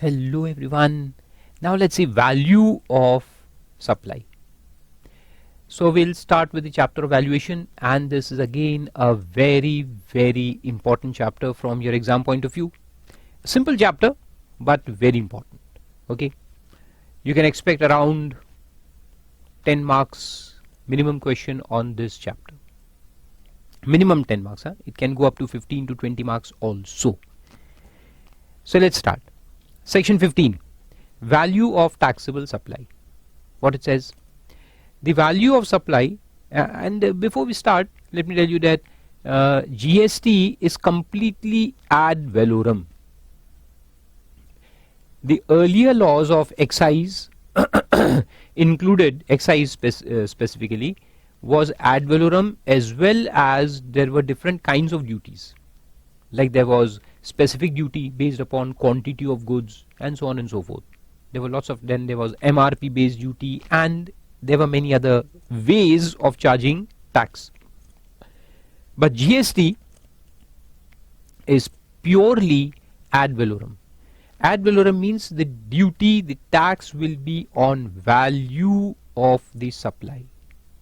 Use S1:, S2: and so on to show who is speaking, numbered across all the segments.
S1: Hello everyone. Now let's see value of supply. So we'll start with the chapter of valuation, and this is again a very important chapter from your exam point of view. Simple chapter but very important. Okay, you can expect around 10 marks minimum question on this chapter. Minimum 10 marks, it can go up to 15 to 20 marks also. So let's start. Section 15, value of taxable supply. What it says, the value of supply, and before we start, let me tell you that GST is completely ad valorem. The earlier laws of excise included excise specifically was ad valorem, as well as there were different kinds of duties, like there was specific duty based upon quantity of goods and so on and so forth. There were lots of, then there was MRP based duty, and there were many other ways of charging tax. But GST is purely ad valorem. Ad valorem means the duty, the tax will be on value of the supply,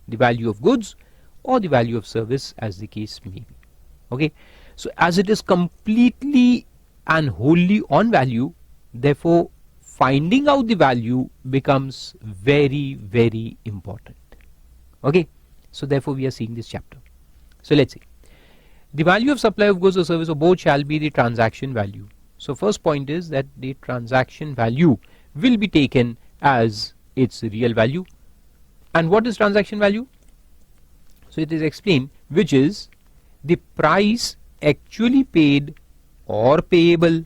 S1: the value of goods or the value of service, as the case may be. Okay, so as it is completely and wholly on value, therefore finding out the value becomes very important. Okay, so therefore we are seeing this chapter. So let's see. The value of supply of goods or service or both shall be the transaction value. So first point is that the transaction value will be taken as its real value. And what is transaction value? So it is explained, which is the price actually paid or payable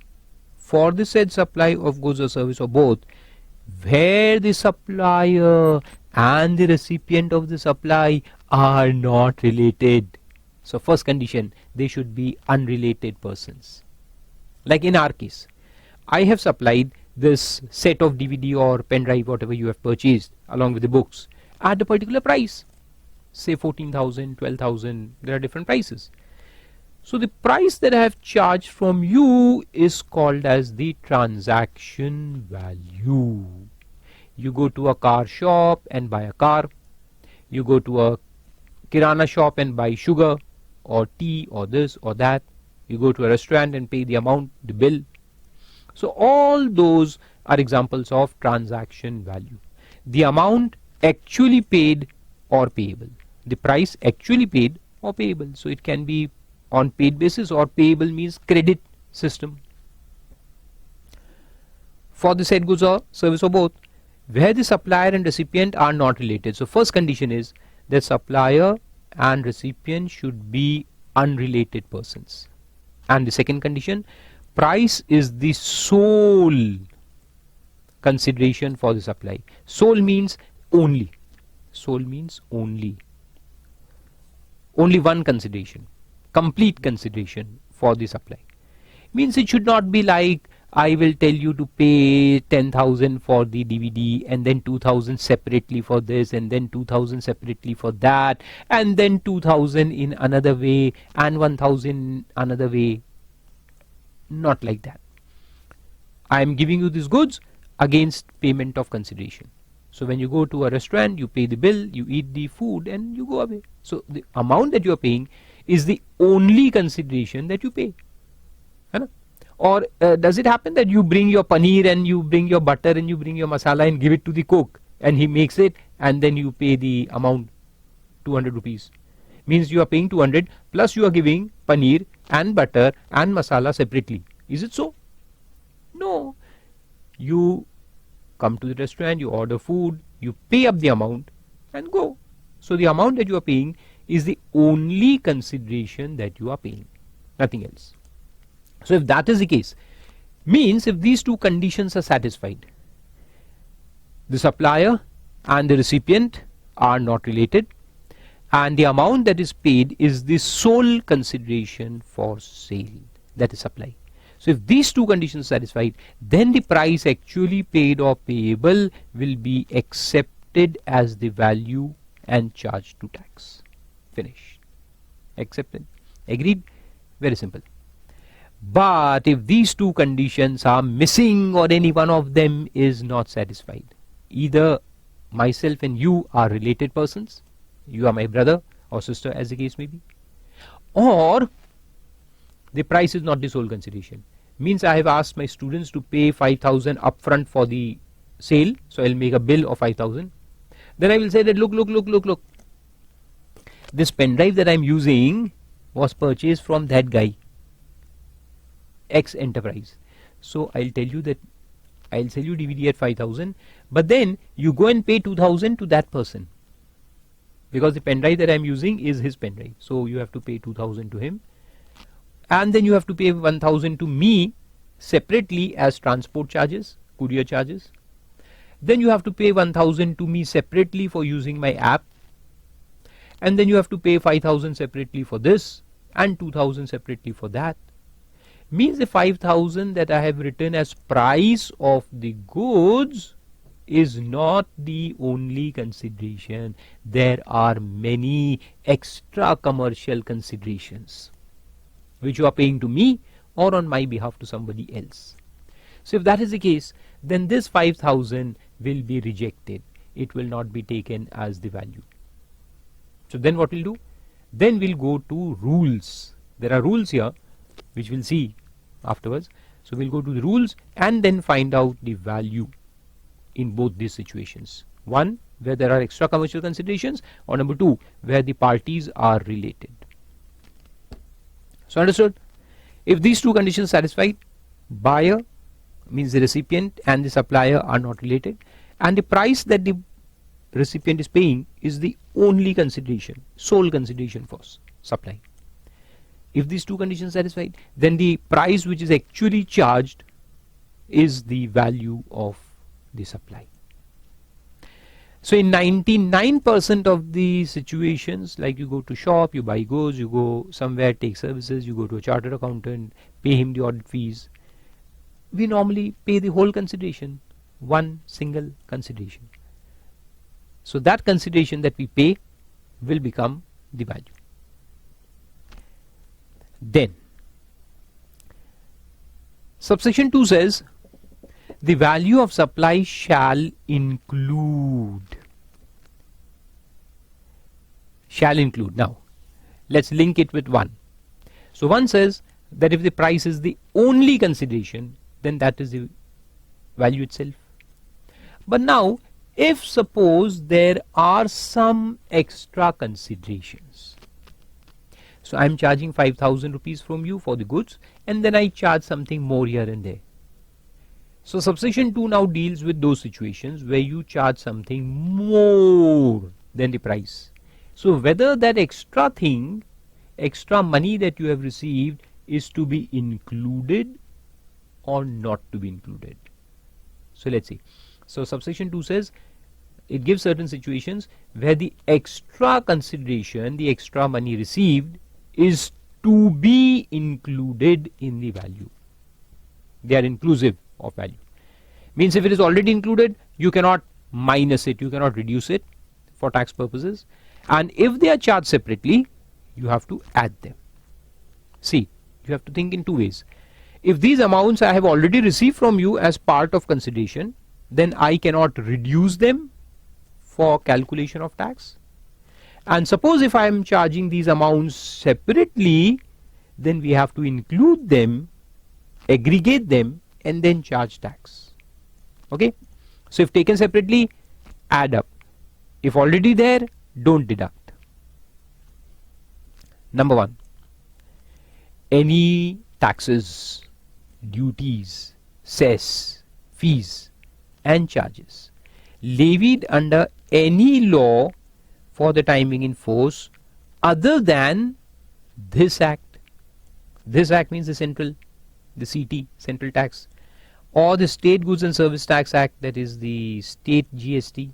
S1: for the said supply of goods or service or both, where the supplier and the recipient of the supply are not related. So first condition, they should be unrelated persons. Like in our case, I have supplied this set of DVD or pen drive, whatever you have purchased along with the books, at a particular price, say 14,000, 12,000, there are different prices. So the price that I have charged from you is called as the transaction value. You go to a car shop and buy a car. You go to a kirana shop and buy sugar or tea or this or that. You go to a restaurant and pay the amount, the bill. So all those are examples of transaction value. The amount actually paid or payable. The price actually paid or payable. So it can be on paid basis, or payable means credit system. For the said goods or service or both, where the supplier and recipient are not related. So first condition is that supplier and recipient should be unrelated persons. And the second condition, price is the sole consideration for the supply. Sole means only. Sole means only. Only one consideration. Complete consideration for the supply. Means it should not be like I will tell you to pay 10,000 for the DVD and then 2,000 separately for this and then 2,000 separately for that and then 2,000 in another way and 1,000 another way. Not like that. I am giving you these goods against payment of consideration. So when you go to a restaurant, you pay the bill, you eat the food and you go away. So the amount that you are paying is the only consideration that you pay. Or does it happen that you bring your paneer and you bring your butter and you bring your masala and give it to the cook and he makes it and then you pay the amount 200 rupees? Means you are paying 200 plus you are giving paneer and butter and masala separately. Is it so? No. You come to the restaurant, you order food, you pay up the amount and go. So the amount that you are paying is the only consideration that you are paying, nothing else. So if that is the case, means if these two conditions are satisfied, the supplier and the recipient are not related and the amount that is paid is the sole consideration for sale, that is supply. So if these two conditions are satisfied, then the price actually paid or payable will be accepted as the value and charged to tax. Finished. Accepted. Agreed? Very simple. But if these two conditions are missing or any one of them is not satisfied, either myself and you are related persons, you are my brother or sister as the case may be, or the price is not the sole consideration. Means I have asked my students to pay 5,000 upfront for the sale, so I'll make a bill of 5,000. Then I will say that look, this pen drive that I'm using was purchased from that guy, X Enterprise. So I'll tell you that I'll sell you DVD at 5,000, but then you go and pay 2,000 to that person, because the pen drive that I'm using is his pen drive. So you have to pay 2,000 to him, and then you have to pay 1,000 to me separately as transport charges, courier charges. Then you have to pay 1,000 to me separately for using my app, and then you have to pay 5,000 separately for this and 2,000 separately for that. Means the 5,000 that I have written as price of the goods is not the only consideration. There are many extra commercial considerations which you are paying to me or on my behalf to somebody else. So if that is the case, then this 5,000 will be rejected. It will not be taken as the value. So then what we'll do? Then we'll go to rules. There are rules here which we'll see afterwards. So we'll go to the rules and then find out the value in both these situations. One, where there are extra commercial considerations, or number two, where the parties are related. So understood? If these two conditions satisfied, buyer means the recipient and the supplier are not related, and the price that the recipient is paying is the only consideration, sole consideration for supply. If these two conditions satisfied, then the price which is actually charged is the value of the supply. So in 99% of the situations, like you go to shop, you buy goods, you go somewhere, take services, you go to a chartered accountant, pay him the audit fees, we normally pay the whole consideration, one single consideration. So that consideration that we pay will become the value. Then subsection 2 says the value of supply shall include. Now let's link it with 1. So 1 says that if the price is the only consideration, then that is the value itself. But now if suppose there are some extra considerations, so I am charging 5,000 rupees from you for the goods, and then I charge something more here and there. So subsection 2 now deals with those situations where you charge something more than the price. So whether that extra thing, extra money that you have received is to be included or not to be included. So let's see. So subsection 2 says it gives certain situations where the extra consideration, the extra money received, is to be included in the value. They are inclusive of value. Means if it is already included, you cannot minus it, you cannot reduce it for tax purposes. And if they are charged separately, you have to add them. See, you have to think in two ways. If these amounts I have already received from you as part of consideration, then I cannot reduce them for calculation of tax. And suppose if I am charging these amounts separately, then we have to include them, aggregate them, and then charge tax. Okay? So if taken separately, add up. If already there, don't deduct. Number 1, any taxes, duties, cess, fees and charges levied under any law for the time being in force other than this act. This act means the CT, Central Tax, or the State Goods and Service Tax Act, that is the State GST,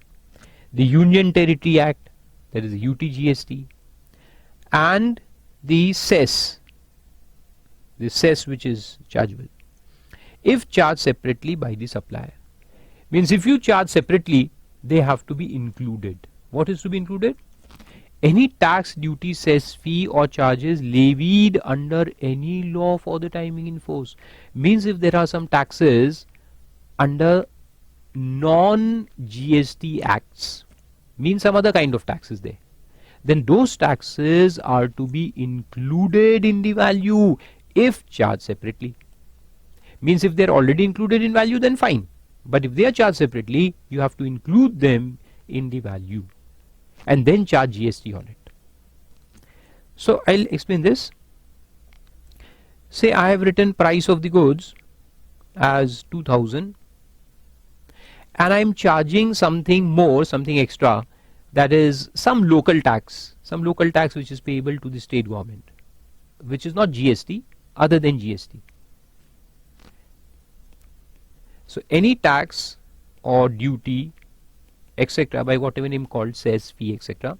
S1: the Union Territory Act, that is the UT GST, and the cess which is chargeable, if charged separately by the supplier. Means if you charge separately, they have to be included. What is to be included? Any tax, duty, cess, fee or charges levied under any law for the timing in force. Means if there are some taxes under non-GST acts, means some other kind of taxes there, then those taxes are to be included in the value if charged separately. Means if they are already included in value, then fine, but if they are charged separately, you have to include them in the value and then charge GST on it. So I'll explain this. Say I have written price of the goods as 2000 and I'm charging something more, something extra, that is some local tax which is payable to the state government, which is not GST, other than GST. So any tax or duty, etc., by whatever name called, cess, fee, etc.,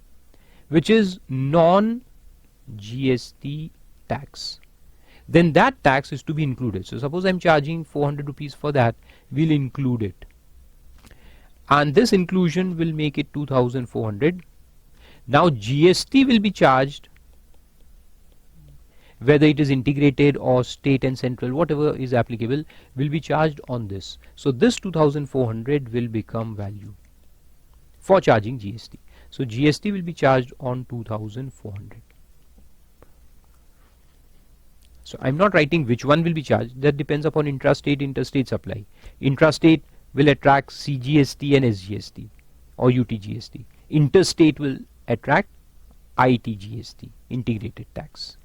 S1: which is non-GST tax, then that tax is to be included. So suppose I'm charging 400 rupees for that, we'll include it. And this inclusion will make it 2400. Now GST will be charged, whether it is integrated or state and central, whatever is applicable, will be charged on this. So this 2400 will become value for charging GST. So GST will be charged on 2400. So I'm not writing which one will be charged. That depends upon intrastate, interstate supply. Intrastate will attract CGST and SGST or UTGST. Interstate will attract ITGST, integrated tax.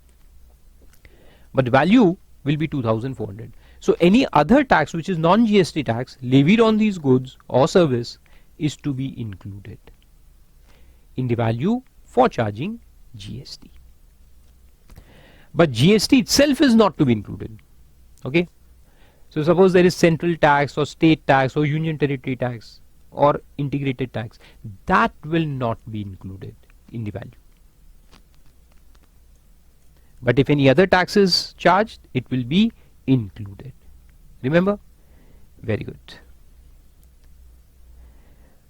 S1: But value will be 2400. So any other tax which is non-GST tax levied on these goods or service is to be included in the value for charging GST. But GST itself is not to be included. Okay. So suppose there is central tax or state tax or union territory tax or integrated tax, that will not be included in the value. But if any other tax is charged, it will be included. Remember? Very good.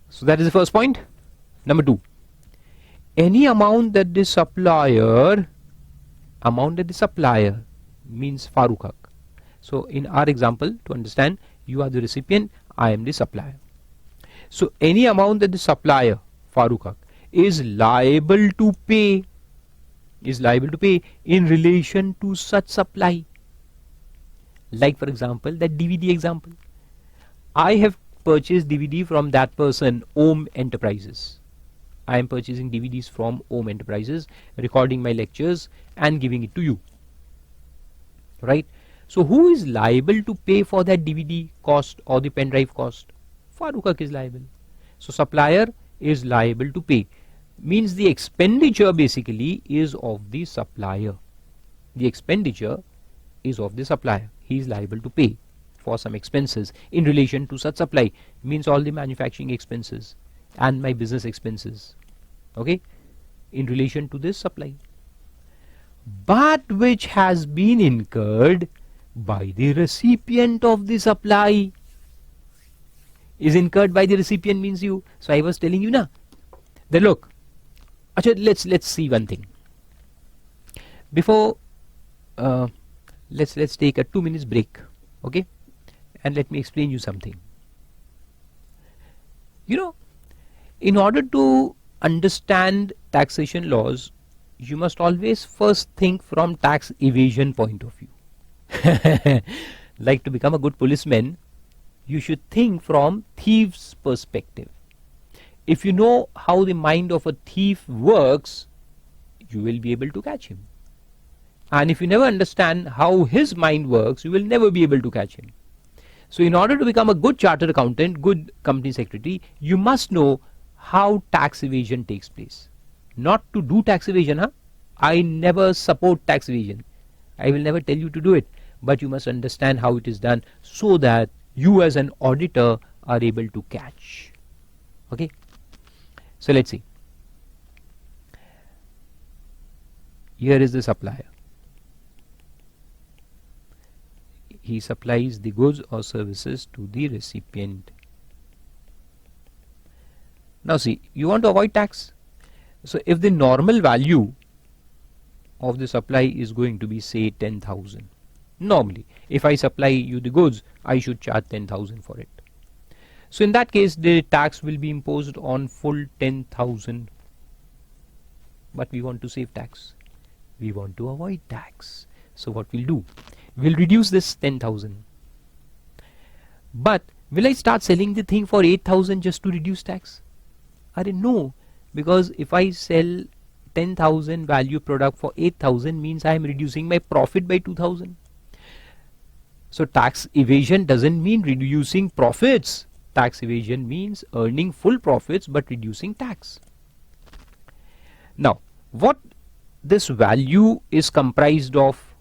S1: So that is the first point. Number 2. Any amount that the supplier means Farooq Haq. So in our example, to understand, you are the recipient, I am the supplier. So any amount that the supplier, Farooq Haq, is liable to pay in relation to such supply. Like for example, that DVD example. I have purchased DVD from that person, Om Enterprises. I am purchasing DVDs from Om Enterprises, recording my lectures and giving it to you. Right? So who is liable to pay for that DVD cost or the pen drive cost? Farooq Haq is liable. So supplier is liable to pay. Means the expenditure basically is of the supplier. The expenditure is of the supplier. He is liable to pay for some expenses in relation to such supply. Means all the manufacturing expenses and my business expenses. Okay, in relation to this supply. But which has been incurred by the recipient of the supply. Is incurred by the recipient means you. So I was telling you now. Then look. Let's see one thing. Before let's take a 2 minutes break. Okay, and let me explain you something. You know, in order to understand taxation laws, you must always first think from tax evasion point of view. Like to become a good policeman, you should think from thief's perspective. If you know how the mind of a thief works, you will be able to catch him. And if you never understand how his mind works, you will never be able to catch him. So in order to become a good chartered accountant, good company secretary, you must know how tax evasion takes place. Not to do tax evasion, huh? I never support tax evasion. I will never tell you to do it. But you must understand how it is done so that you as an auditor are able to catch. Okay? So let's see. Here is the supplier. He supplies the goods or services to the recipient. Now see, you want to avoid tax. So if the normal value of the supply is going to be say 10,000, normally if I supply you the goods, I should charge 10,000 for it. So in that case the tax will be imposed on full 10,000, but we want to save tax, we want to avoid tax. So what we'll do, we'll reduce this 10,000. But will I start selling the thing for 8,000 just to reduce tax? No, because if I sell 10,000 value product for 8,000 means I am reducing my profit by 2,000. So tax evasion doesn't mean reducing profits. Tax evasion means earning full profits but reducing tax. Now, what this value is comprised of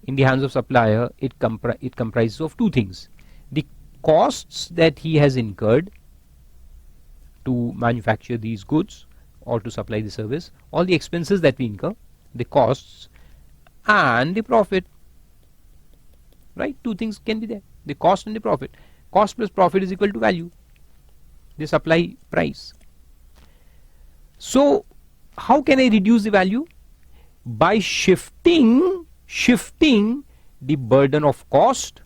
S1: in the hands of supplier, it comprises of two things. The costs that he has incurred to manufacture these goods or to supply the service, all the expenses that we incur, the costs and the profit. Right? Two things can be there, the cost and the profit. Cost plus profit is equal to value, the supply price. So how can I reduce the value? By shifting the burden of cost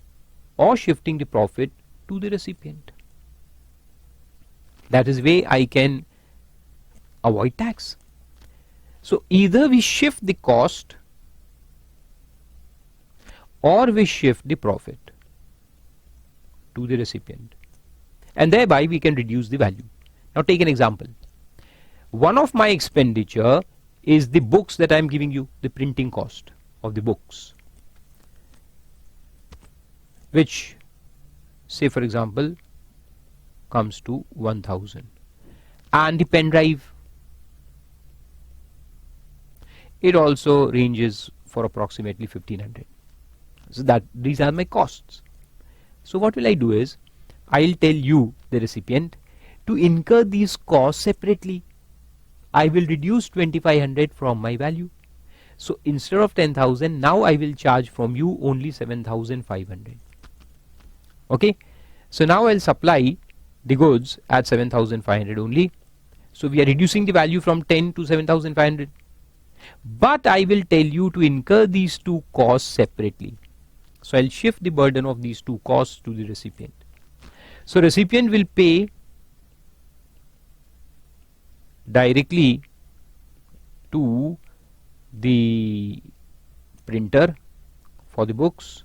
S1: or shifting the profit to the recipient. That is way I can avoid tax. So either we shift the cost or we shift the profit to the recipient, and thereby we can reduce the value. Now take an example. One of my expenditure is the books that I am giving you, the printing cost of the books, which say for example comes to 1,000, and the pen drive, it also ranges for approximately 1,500. So that these are my costs. So what will I do is, I'll tell you, the recipient, to incur these costs separately. I will reduce 2,500 from my value. So instead of 10,000, now I will charge from you only 7,500. Okay. So now I'll supply the goods at 7,500 only. So we are reducing the value from 10 to 7,500. But I will tell you to incur these two costs separately. So I'll shift the burden of these two costs to the recipient. So recipient will pay directly to the printer for the books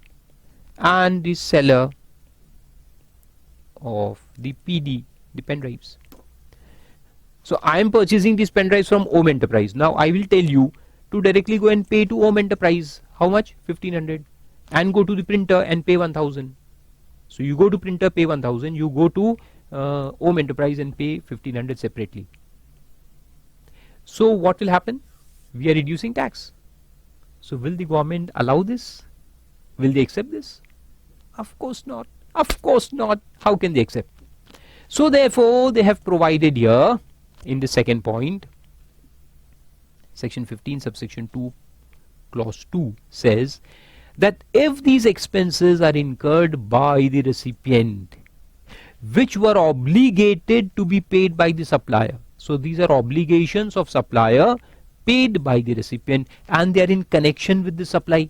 S1: and the seller of the PD, the pen drives. So I am purchasing these pen drives from Om Enterprise. Now I will tell you to directly go and pay to Om Enterprise. How much? 1,500. And go to the printer and pay 1,000. So you go to printer, pay 1,000. You go to Om Enterprise and pay 1,500 separately. So what will happen? We are reducing tax. So will the government allow this? Will they accept this? Of course not. Of course not. How can they accept? So therefore they have provided here in the second point, section 15 subsection 2 clause 2 says that if these expenses are incurred by the recipient which were obligated to be paid by the supplier, so these are obligations of supplier paid by the recipient, and they are in connection with the supply.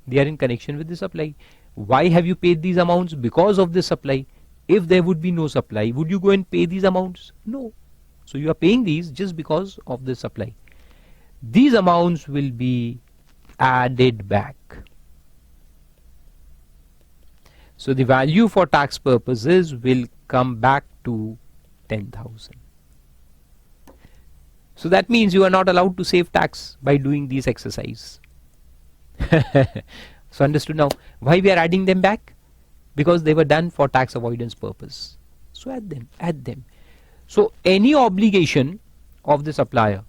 S1: They are in connection with the supply. Why have you paid these amounts? Because of the supply. If there would be no supply, would you go and pay these amounts? No. So you are paying these just because of the supply. These amounts will be added back. So the value for tax purposes will come back to 10,000. So that means you are not allowed to save tax by doing these exercise. So understood now why we are adding them back? Because they were done for tax avoidance purpose. So add them. So any obligation of the supplier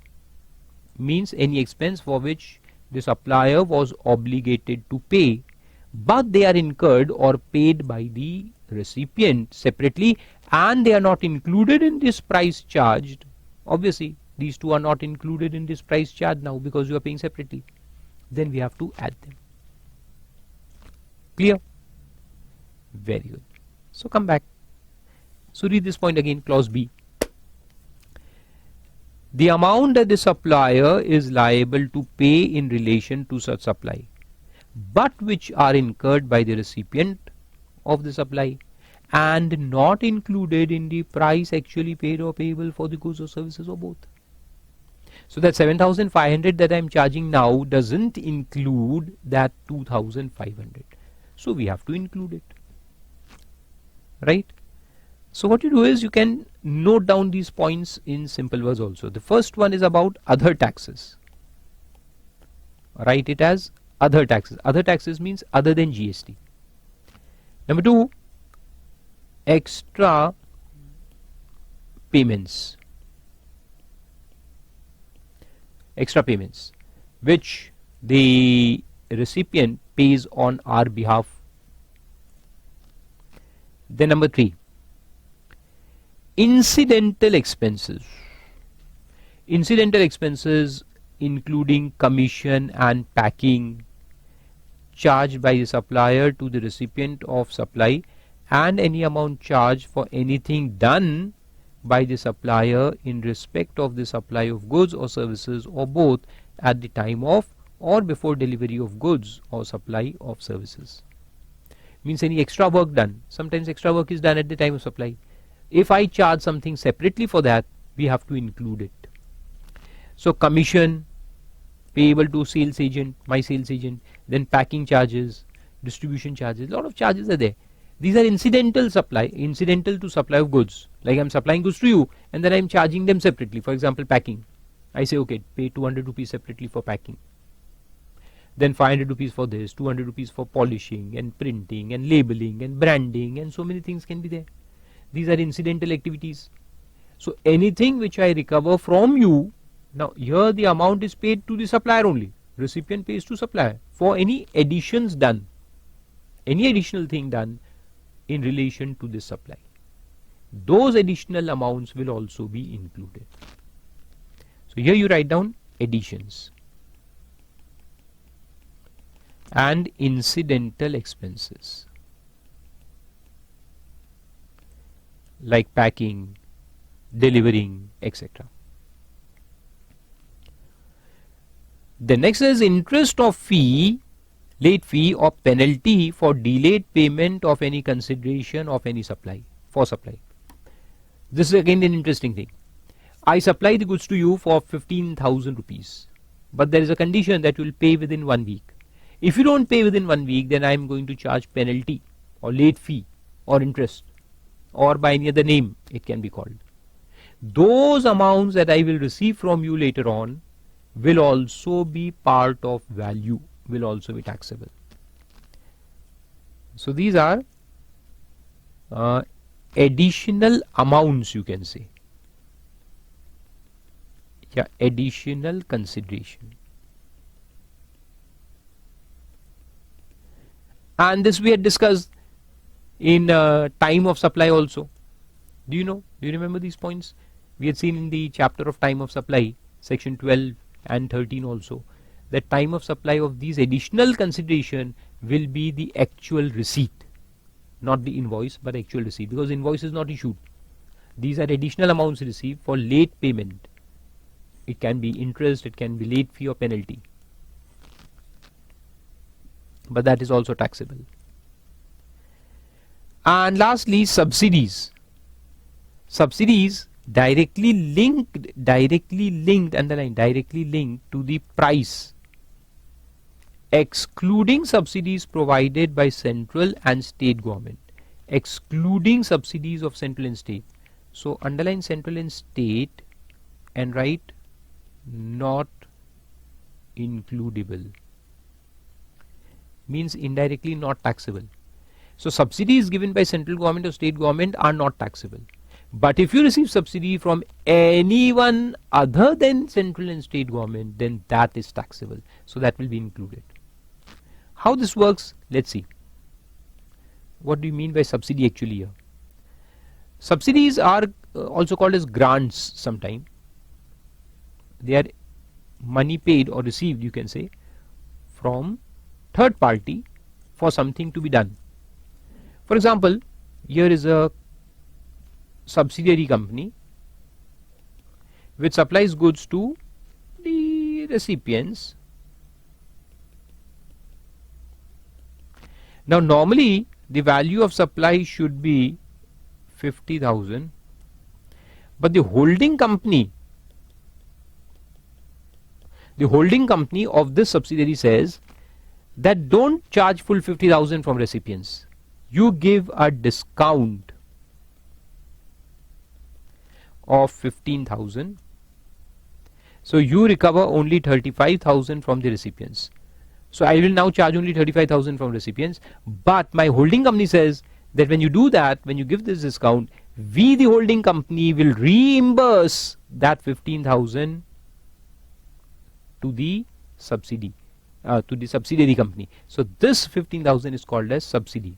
S1: means any expense for which the supplier was obligated to pay, but they are incurred or paid by the recipient separately, and they are not included in this price charged. Obviously these two are not included in this price charge now because you are paying separately. Then we have to add them. Clear? Very good. So come back. So read this point again, clause B. the amount that the supplier is liable to pay in relation to such supply, but which are incurred by the recipient of the supply and not included in the price actually paid or payable for the goods or services or both. So that 7,500 that I am charging now doesn't include that 2,500. So we have to include it, right? So what you do is you can note down these points in simple words also. The first one is about other taxes. Write it as other taxes. Other taxes means other than GST. Number 2, extra payments. Extra payments which the recipient pays on our behalf. Then number 3, incidental expenses. Incidental expenses including commission and packing charged by the supplier to the recipient of supply, and any amount charged for anything done by the supplier in respect of the supply of goods or services or both at the time of or before delivery of goods or supply of services. Means any extra work done. Sometimes extra work is done at the time of supply. If I charge something separately for that, we have to include it. So commission payable to sales agent, my sales agent, then packing charges, distribution charges, a lot of charges are there. These are incidental to supply of goods. Like I am supplying goods to you and then I am charging them separately. For example, packing. I say okay, pay 200 rupees separately for packing. Then 500 rupees for this, 200 rupees for polishing and printing and labeling and branding, and so many things can be there. These are incidental activities. So anything which I recover from you, now here the amount is paid to the supplier only. Recipient pays to supplier for any additions done, any additional thing done in relation to this supply. Those additional amounts will also be included. So here you write down additions and incidental expenses like packing, delivering, etc. The next is interest of fee, late fee or penalty for delayed payment of any consideration of any supply, for supply. This is again an interesting thing. I supply the goods to you for 15,000 rupees, but there is a condition that you will pay within 1 week. If you don't pay within 1 week, then I am going to charge penalty or late fee or interest, or by any other name it can be called. Those amounts that I will receive from you later on will also be part of value, will also be taxable. So these are additional amounts, you can say. Yeah, additional consideration. And this we had discussed in time of supply also. Do you remember these points? We had seen in the chapter of time of supply, section 12 and 13 also, that time of supply of these additional consideration will be the actual receipt, not the invoice, but actual receipt, because invoice is not issued. These are additional amounts received for late payment. It can be interest, it can be late fee or penalty, but that is also taxable. And lastly, subsidies. Subsidies directly linked, underline, directly linked to the price, excluding subsidies provided by central and state government. Excluding subsidies of central and state. So underline central and state and write not includable. Means indirectly not taxable. So subsidies given by central government or state government are not taxable. But if you receive subsidy from anyone other than central and state government, then that is taxable. So that will be included. How this works, let's see. What do you mean by subsidy actually here? Subsidies are also called as grants sometime. They are money paid or received, you can say, from third party for something to be done. For example, here is a subsidiary company which supplies goods to the recipients. Now normally the value of supply should be 50,000, but the holding company of this subsidiary says that don't charge full 50,000 from recipients. You give a discount of 15,000. So you recover only 35,000 from the recipients. So I will now charge only 35,000 from recipients, but my holding company says that when you do that, when you give this discount, we the holding company will reimburse that 15,000 to the subsidy, to the subsidiary company. So this 15,000 is called as subsidy.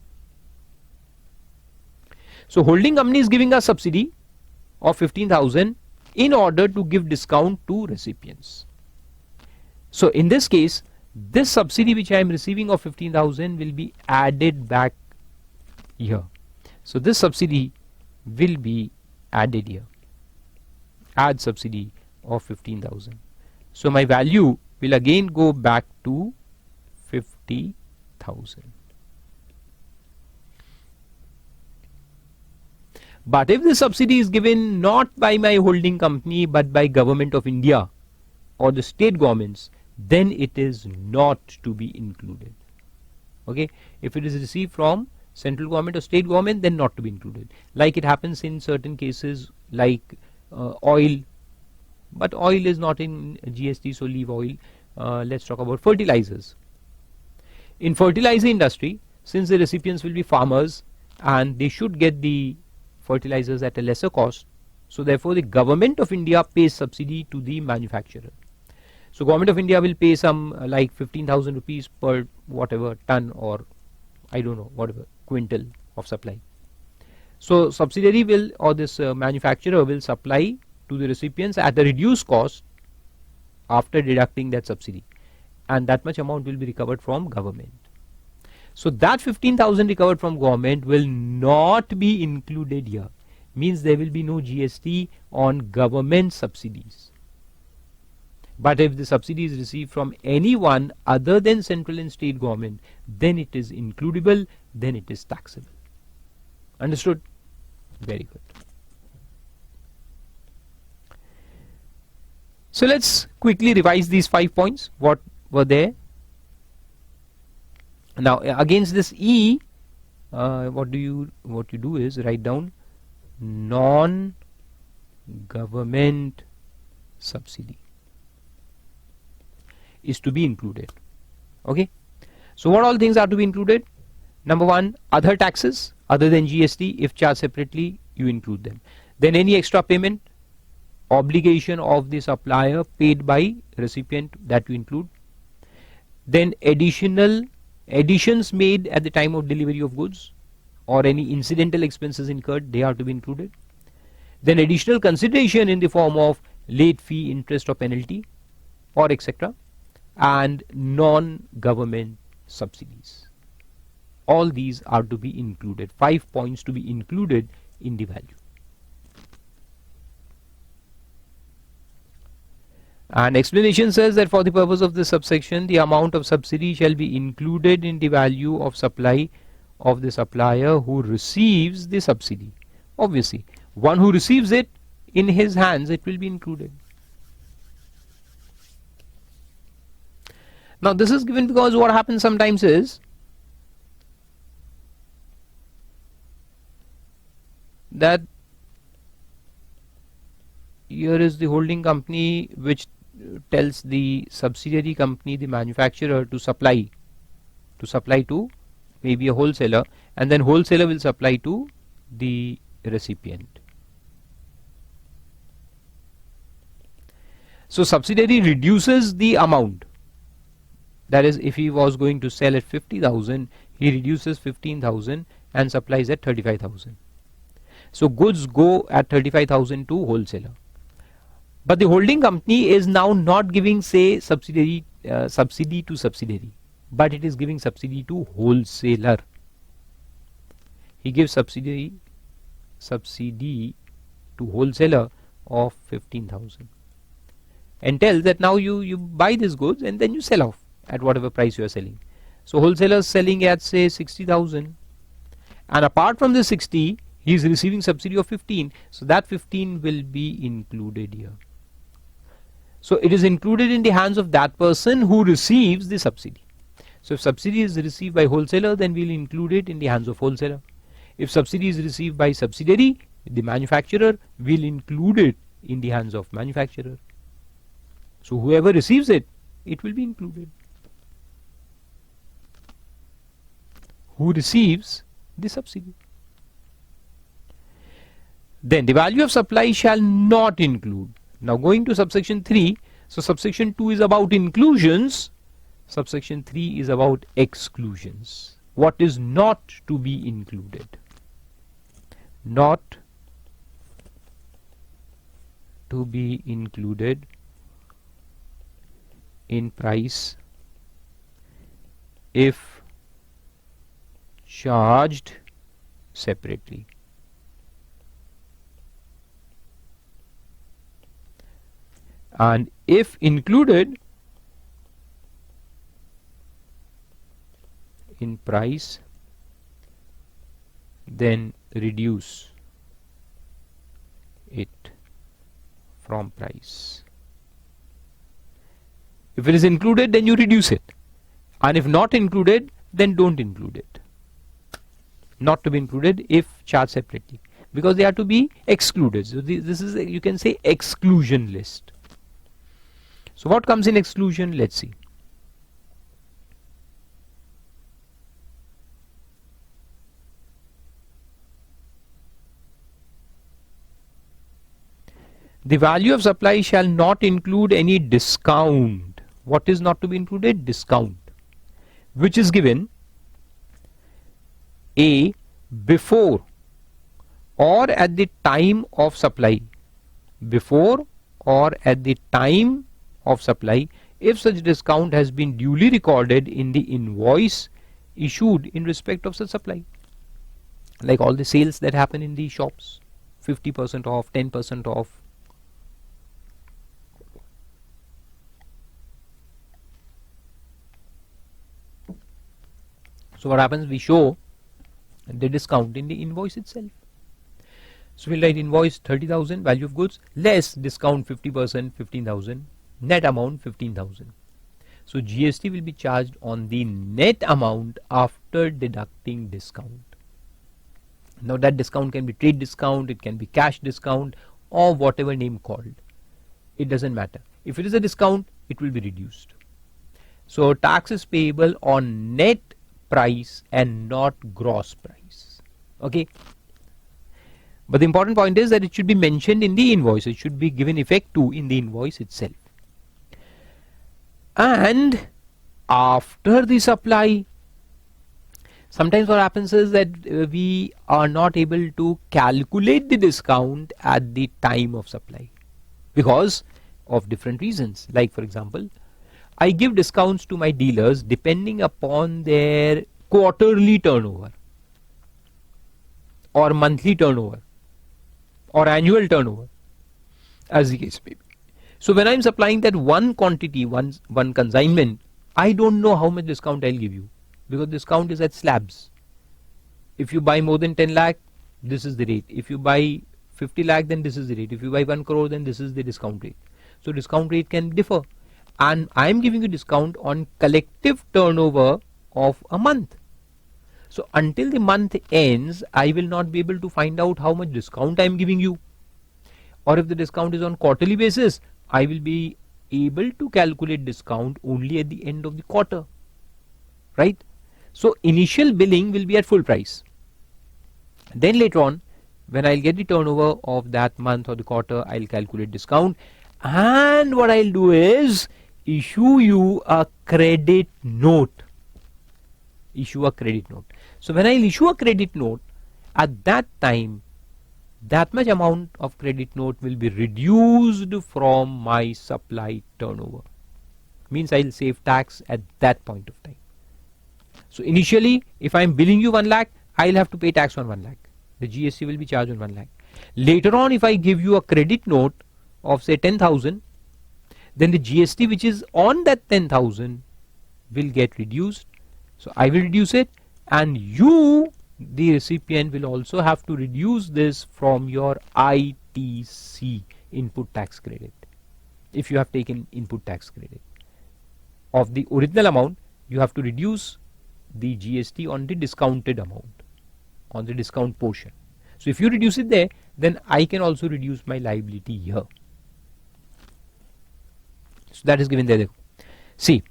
S1: So holding company is giving a subsidy of 15,000 in order to give discount to recipients. So in this case, this subsidy which I am receiving of 15,000 will be added back here. So this subsidy will be added here. Add subsidy of 15,000. So my value will again go back to 50,000. But if the subsidy is given not by my holding company but by Government of India or the state governments, then it is not to be included. Okay, if it is received from central government or state government, then not to be included. Like it happens in certain cases like oil, but oil is not in GST, so leave oil. Let's talk about fertilizers. In fertilizer industry, since the recipients will be farmers and they should get the fertilizers at a lesser cost, so therefore the Government of India pays subsidy to the manufacturer. So Government of India will pay some like 15,000 rupees per whatever ton or I don't know whatever quintal of supply. So subsidiary will or this manufacturer will supply to the recipients at a reduced cost after deducting that subsidy, and that much amount will be recovered from government. So that 15,000 recovered from government will not be included here. Means there will be no GST on government subsidies. But if the subsidy is received from anyone other than central and state government, then it is includable, then it is taxable. Understood? Very good. So let's quickly revise these 5 points. What were there? Now against this E, what you do is write down non-government subsidy is to be included. Okay, so what all things are to be included? Number one, other taxes other than GST, if charged separately, you include them. Then any extra payment, obligation of the supplier paid by recipient, that you include. Then additions made at the time of delivery of goods or any incidental expenses incurred, they are to be included. Then additional consideration in the form of late fee, interest or penalty or etc. and non-government subsidies. All these are to be included. 5 points to be included in the value. And explanation says that for the purpose of this subsection, the amount of subsidy shall be included in the value of supply of the supplier who receives the subsidy. Obviously, one who receives it in his hands, it will be included. Now this is given because what happens sometimes is that here is the holding company which tells the subsidiary company, the manufacturer, to supply to maybe a wholesaler, and then wholesaler will supply to the recipient. So subsidiary reduces the amount. That is, if he was going to sell at 50,000, he reduces 15,000 and supplies at 35,000. So goods go at 35,000 to wholesaler. But the holding company is now not giving, say, subsidy to subsidiary, but it is giving subsidy to wholesaler. He gives subsidy to wholesaler of 15,000 and tells that now you buy these goods and then you sell off at whatever price you are selling. So wholesalers selling at say 60,000, and apart from the 60 he is receiving subsidy of 15, so that 15 will be included here. So it is included in the hands of that person who receives the subsidy. So if subsidy is received by wholesaler, then we will include it in the hands of wholesaler. If subsidy is received by subsidiary, the manufacturer, will include it in the hands of manufacturer. So whoever receives it, it will be included. Who receives the subsidy. Then the value of supply shall not include. Now going to subsection 3, so subsection 2 is about inclusions, subsection 3 is about exclusions. What is not to be included? Not to be included in price if charged separately. And if included in price, then reduce it from price. If it is included, then you reduce it, and if not included, then don't include it. Not to be included if charged separately, because they are to be excluded. So this is, you can say, exclusion list. So what comes in exclusion? Let's see. The value of supply shall not include any discount. What is not to be included? Discount, which is given A, before or at the time of supply. Before or at the time of supply, if such discount has been duly recorded in the invoice issued in respect of such supply. Like all the sales that happen in the shops, 50% off, 10% off. So what happens? We show the discount in the invoice itself. So we'll write invoice 30,000, value of goods, less discount 50%, 15,000, net amount 15,000. So GST will be charged on the net amount after deducting discount. Now that discount can be trade discount, it can be cash discount, or whatever name called. It doesn't matter. If it is a discount, it will be reduced. So tax is payable on net price and not gross price. Okay. But the important point is that it should be mentioned in the invoice. It should be given effect to in the invoice itself. And after the supply, sometimes what happens is that we are not able to calculate the discount at the time of supply because of different reasons. Like for example, I give discounts to my dealers depending upon their quarterly turnover or monthly turnover or annual turnover, as the case may be. So when I am supplying that one quantity, one consignment, I don't know how much discount I'll give you, because discount is at slabs. If you buy more than 10 lakh, this is the rate. If you buy 50 lakh, then this is the rate. If you buy 1 crore, then this is the discount rate. So discount rate can differ. And I am giving you discount on collective turnover of a month. So until the month ends, I will not be able to find out how much discount I am giving you. Or if the discount is on quarterly basis, I will be able to calculate discount only at the end of the quarter. Right? So initial billing will be at full price. Then later on, when I'll get the turnover of that month or the quarter, I'll calculate discount. And what I'll do is issue you a credit note. Issue a credit note. So when I'll issue a credit note, at that time, that much amount of credit note will be reduced from my supply turnover. Means I'll save tax at that point of time. So initially, if I'm billing you 1 lakh, I'll have to pay tax on 1 lakh. The GST will be charged on 1 lakh. Later on, if I give you a credit note of say 10,000, then the GST which is on that 10,000 will get reduced. So I will reduce it, and you, the recipient, will also have to reduce this from your ITC, input tax credit. If you have taken input tax credit of the original amount, you have to reduce the GST on the discounted amount, on the discount portion. So if you reduce it there, then I can also reduce my liability here. So that is given there. See,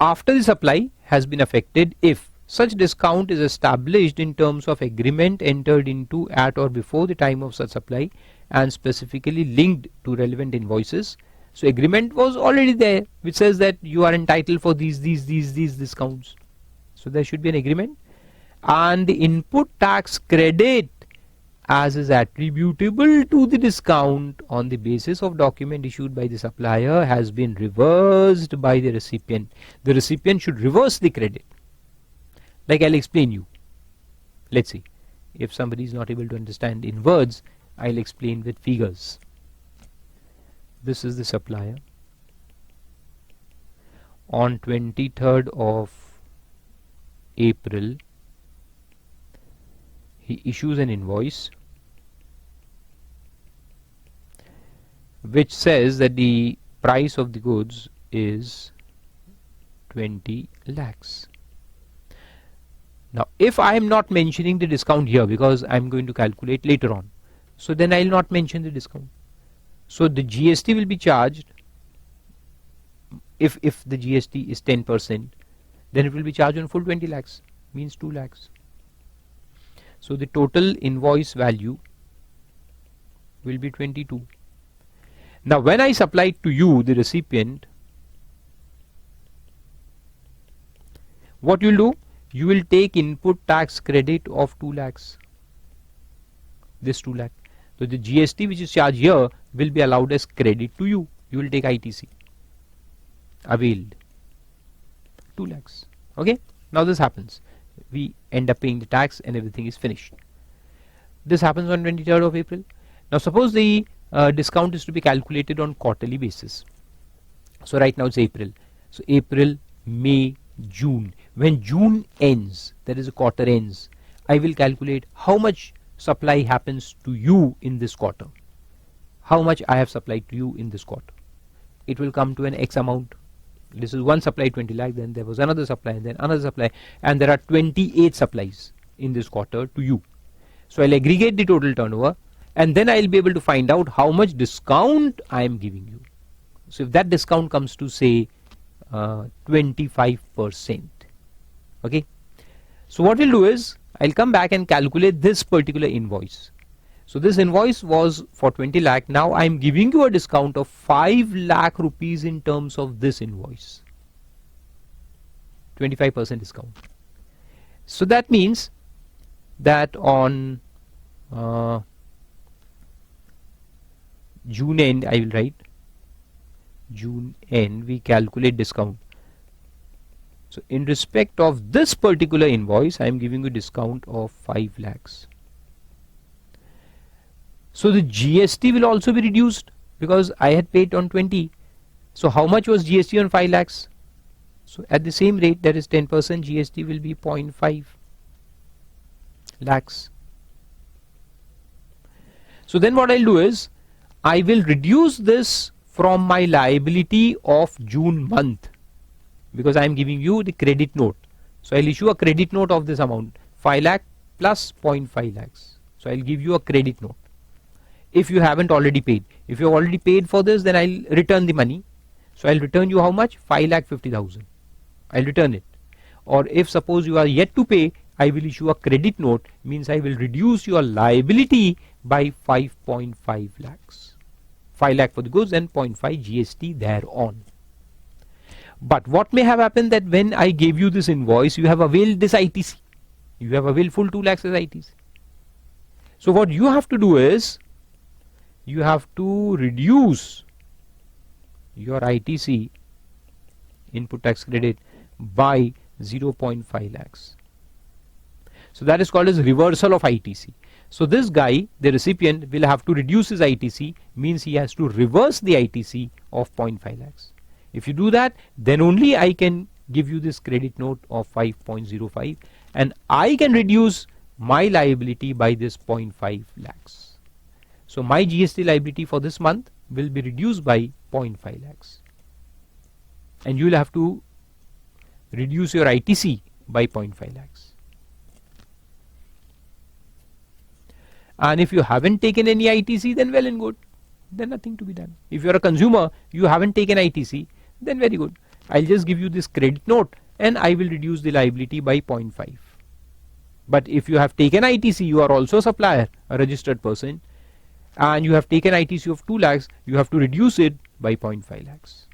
S1: after the supply has been affected, if such discount is established in terms of agreement entered into at or before the time of such supply and specifically linked to relevant invoices. So agreement was already there which says that you are entitled for these discounts. So there should be an agreement, and the input tax credit as is attributable to the discount on the basis of document issued by the supplier has been reversed by the recipient. The recipient should reverse the credit. Like I'll explain you. Let's see. If somebody is not able to understand in words, I'll explain with figures. This is the supplier. On 23rd of April, he issues an invoice which says that the price of the goods is 20 lakhs. Now if I am not mentioning the discount here because I am going to calculate later on, so then I will not mention the discount. So the GST will be charged. If the GST is 10%, then it will be charged on full 20 lakhs, means 2 lakhs. So the total invoice value will be 22. Now when I supply it to you, the recipient, what you will do? You will take input tax credit of 2 lakhs. This 2 lakh. So the GST which is charged here will be allowed as credit to you. You will take ITC. Availed. 2 lakhs. Okay. Now this happens. We end up paying the tax and everything is finished. This happens on 23rd of April. Now suppose the discount is to be calculated on quarterly basis. So right now it's April. So April, May, June. When June ends, that is a quarter ends, I will calculate how much supply happens to you in this quarter. How much I have supplied to you in this quarter. It will come to an X amount. This is one supply 20 lakh, then there was another supply, and then another supply, and there are 28 supplies in this quarter to you. So I'll aggregate the total turnover, and then I'll be able to find out how much discount I am giving you. So if that discount comes to say 25%. Okay. So what we'll do is I'll come back and calculate this particular invoice. So this invoice was for 20 lakh. Now I'm giving you a discount of 5 lakh rupees in terms of this invoice. 25% discount. So that means that on June end, I will write June end, we calculate discount. So in respect of this particular invoice, I am giving you a discount of 5 lakhs. So the GST will also be reduced because I had paid on 20. So how much was GST on 5 lakhs? So at the same rate, that is 10%, GST will be 0.5 lakhs. So then what I'll do is I will reduce this from my liability of June month, because I am giving you the credit note. So I'll issue a credit note of this amount, 5 lakh plus 0.5 lakhs. So I'll give you a credit note. If you haven't already paid, if you have already paid for this, then I'll return the money. So I'll return you how much? 5,50,000. I'll return it. Or if suppose you are yet to pay, I will issue a credit note, means I will reduce your liability by 5.5 lakhs. 5 lakh for the goods and 0.5 GST thereon. But what may have happened that when I gave you this invoice, you have availed this ITC. You have availed full 2 lakhs as ITC. So what you have to do is, you have to reduce your ITC, input tax credit, by 0.5 lakhs. So that is called as reversal of ITC. So this guy, the recipient, will have to reduce his ITC, means he has to reverse the ITC of 0.5 lakhs. If you do that, then only I can give you this credit note of 5.05 and I can reduce my liability by this 0.5 lakhs. So my GST liability for this month will be reduced by 0.5 lakhs. And you will have to reduce your ITC by 0.5 lakhs. And if you haven't taken any ITC, then well and good. Then nothing to be done. If you are a consumer, you haven't taken ITC, then very good. I'll just give you this credit note and I will reduce the liability by 0.5. But if you have taken ITC, you are also a supplier, a registered person, and you have taken ITC of 2 lakhs, you have to reduce it by 0.5 lakhs.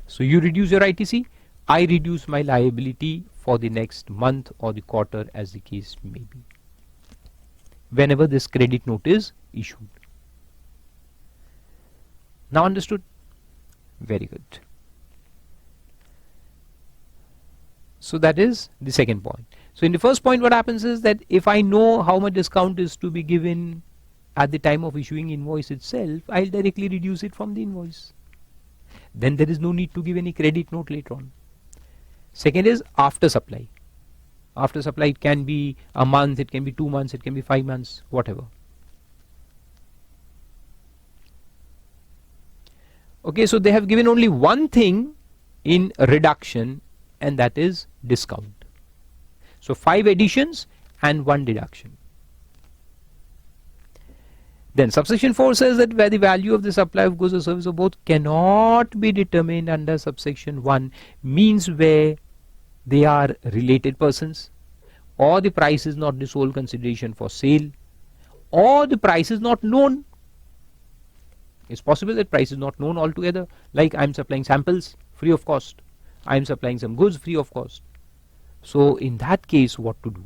S1: So you reduce your ITC, I reduce my liability for the next month or the quarter, as the case may be, whenever this credit note is issued. Now understood? Very good. So that is the second point. So in the first point, what happens is that if I know how much discount is to be given at the time of issuing invoice itself, I'll directly reduce it from the invoice. Then there is no need to give any credit note later on. Second is after supply. After supply, it can be a month, it can be 2 months, it can be 5 months, whatever. Okay, so they have given only one thing in reduction, and that is discount. So 5 additions and 1 deduction. Then subsection 4 says that where the value of the supply of goods or service or both cannot be determined under subsection 1, means where they are related persons, or the price is not the sole consideration for sale, or the price is not known. It's possible that price is not known altogether, like I am supplying samples free of cost, I am supplying some goods free of cost. So in that case, what to do?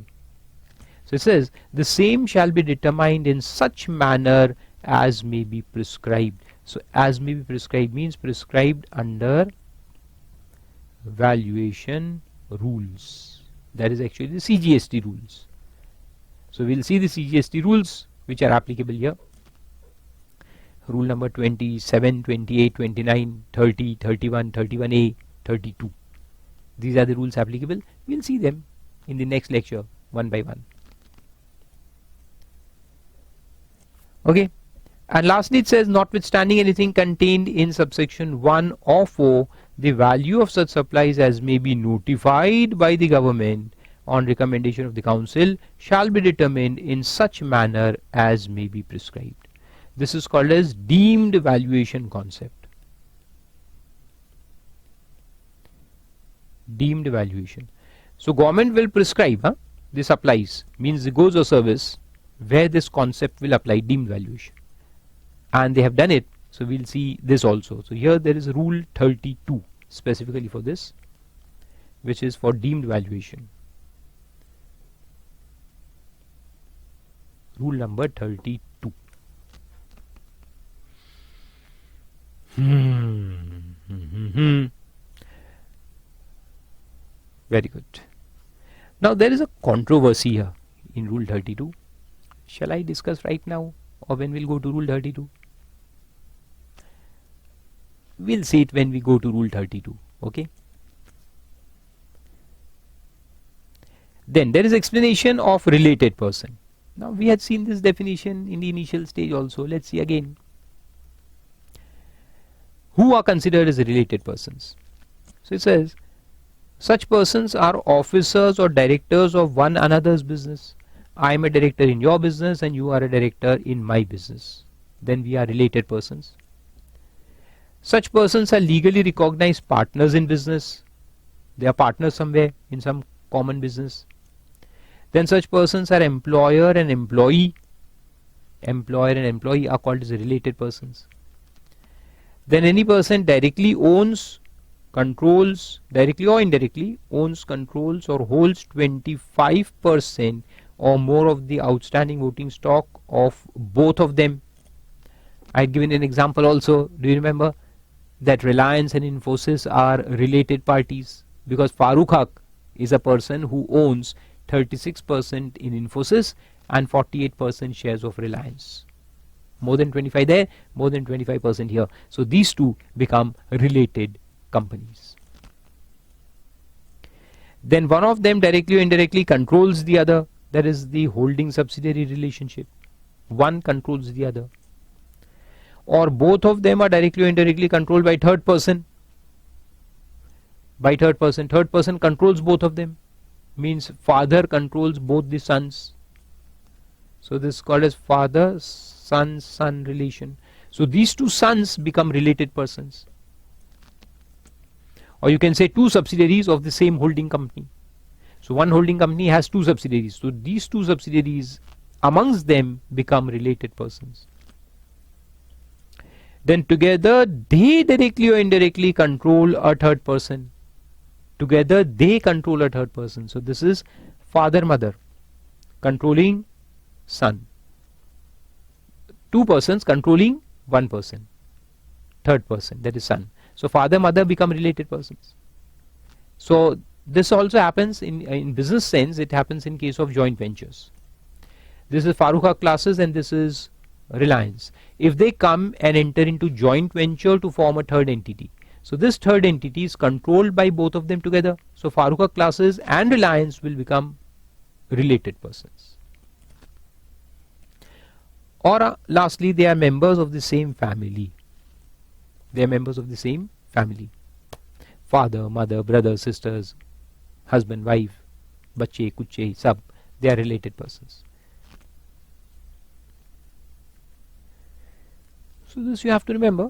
S1: So it says the same shall be determined in such manner as may be prescribed. So as may be prescribed means prescribed under valuation rules. That is actually the CGST rules. So we'll see the CGST rules which are applicable here. Rule number 27, 28, 29, 30, 31, 31A, 32. These are the rules applicable. We'll see them in the next lecture one by one. Okay, and lastly it says notwithstanding anything contained in subsection 1 or 4, the value of such supplies as may be notified by the government on recommendation of the council shall be determined in such manner as may be prescribed. This is called as deemed valuation concept. Deemed valuation. So government will prescribe the supplies, means the goods or service, where this concept will apply, deemed valuation, and they have done it. So we'll see this also. So here there is rule 32 specifically for this, which is for deemed valuation. Rule number 32. Very good. Now there is a controversy here in rule 32. Shall I discuss right now, or when we'll go to rule 32? We'll see it when we go to rule 32. Okay. Then there is explanation of related person. Now we had seen this definition in the initial stage also. Let's see again. Who are considered as related persons? So it says such persons are officers or directors of one another's business. I am a director in your business and you are a director in my business. Then we are related persons. Such persons are legally recognized partners in business. They are partners somewhere in some common business. Then such persons are employer and employee. Employer and employee are called as related persons. Then any person directly owns, controls, directly or indirectly, owns, controls or holds 25% or more of the outstanding voting stock of both of them. I had given an example also. Do you remember that Reliance and Infosys are related parties? Because Farooq Haq is a person who owns 36% in Infosys, and 48% shares of Reliance. More than 25 there, more than 25% here. So these two become related companies. Then one of them directly or indirectly controls the other. That is the holding subsidiary relationship. One controls the other. Or both of them are directly or indirectly controlled by third person. By third person. Third person controls both of them. Means father controls both the sons. So this is called as father-son relation. So these two sons become related persons. Or you can say two subsidiaries of the same holding company. So one holding company has two subsidiaries. So these two subsidiaries amongst them become related persons. Then together they directly or indirectly control a third person. Together they control a third person. So this is father-mother controlling son. Two persons controlling one person. Third person, that is son. So father-mother become related persons. So this also happens in business sense. It happens in case of joint ventures. This is Farukha classes and this is Reliance. If they come and enter into joint venture to form a third entity, so this third entity is controlled by both of them together. So Farukha classes and Reliance will become related persons. Or lastly, they are members of the same family. They are members of the same family. Father, mother, brothers, sisters, husband, wife, bache, kuche, sab, they are related persons. So this you have to remember.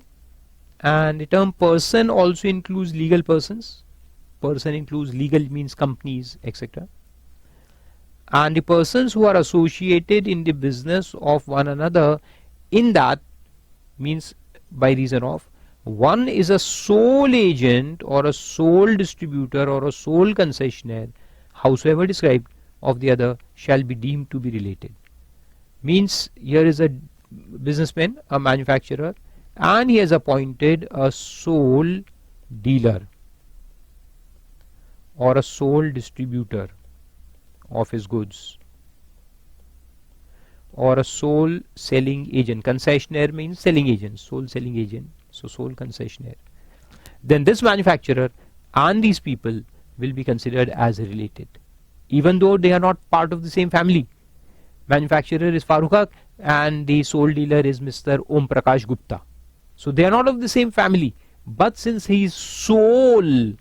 S1: And the term person also includes legal persons. Person includes legal means companies, etc. And the persons who are associated in the business of one another, in that means by reason of, one is a sole agent or a sole distributor or a sole concessionaire, howsoever described, of the other shall be deemed to be related. Means here is a businessman, a manufacturer, and he has appointed a sole dealer or a sole distributor of his goods, or a sole selling agent. Concessionaire means selling agent, sole selling agent, so sole concessionaire. Then this manufacturer and these people will be considered as related, even though they are not part of the same family. Manufacturer is Farukha and the sole dealer is Mr. Om Prakash Gupta. So they are not of the same family, but since he is sole,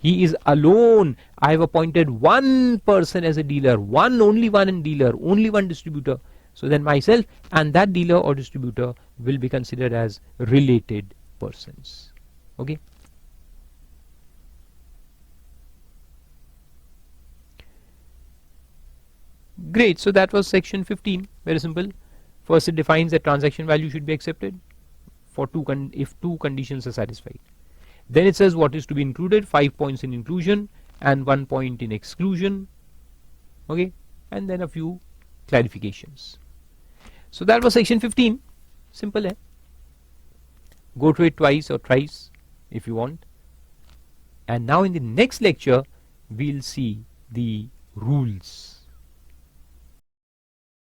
S1: he is alone, I have appointed one person as a dealer, only one dealer, only one distributor. So then myself and that dealer or distributor will be considered as related persons. Okay. Great. So that was section 15. Very simple. First, it defines that transaction value should be accepted for if two conditions are satisfied. Then it says what is to be included, 5 points in inclusion and 1 point in exclusion. Okay, and then a few clarifications. So that was section 15. Simple, eh? Go through it twice or thrice if you want. And now in the next lecture, we'll see the rules.